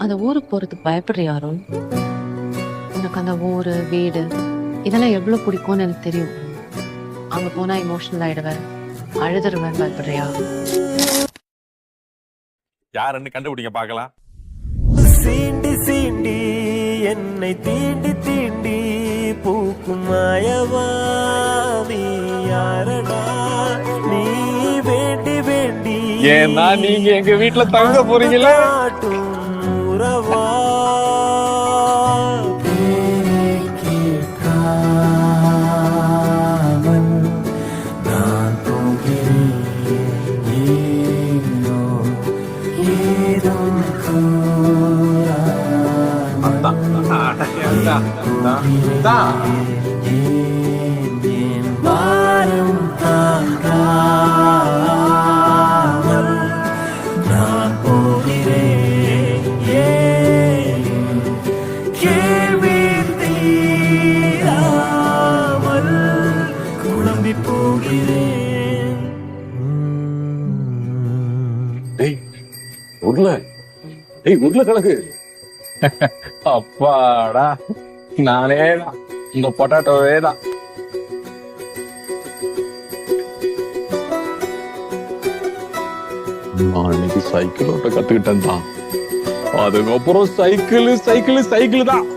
அந்த ஊருக்கு போறதுக்கு பயப்படுறியா அருண்? உனக்கு அந்த ஊரு வீடு இதெல்லாம் எவ்வளவு பிடிக்கும்னு எனக்கு தெரியும். அங்க போனா இமோஷனல் ஆயிடுவேன், அழுதுருவேன். பயப்படுறியா? யாருன்னு கண்டுபிடிங்க பார்க்கலாம். சீண்டி சீண்டி என்னை தீண்டி தீண்டி பூக்கும் மாயவாதி யாரடா நீ வேண்டி வேண்டி ஏன்னா நீங்க எங்க வீட்டுல தங்க போறீங்களா? உறவா நான் போகிறேன் வாரம் தாங்காமல் நான் போகிறேன் கேள்வி தீராமல் குழம்பி போகிறேன். உருளைக்கிழங்கு அப்பாடா, நானே தான் இந்த பொட்டாட்டோவே தான். நான் இன்னைக்கு சைக்கிள் ஓட்ட கத்துக்கிட்டேன் தான். அதுக்கப்புறம் சைக்கிள் சைக்கிள் சைக்கிள் தான்.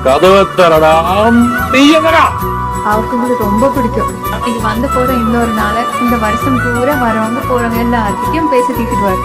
கதவை தரடாம். அவருக்கு உங்களுக்கு ரொம்ப பிடிக்கும். இது வந்து போற இன்னொரு நாள் இந்த வருஷம் பூரா வரவங்க போறவங்க எல்லார்கிட்டயும் பேசி தீர்த்துடுவாரு.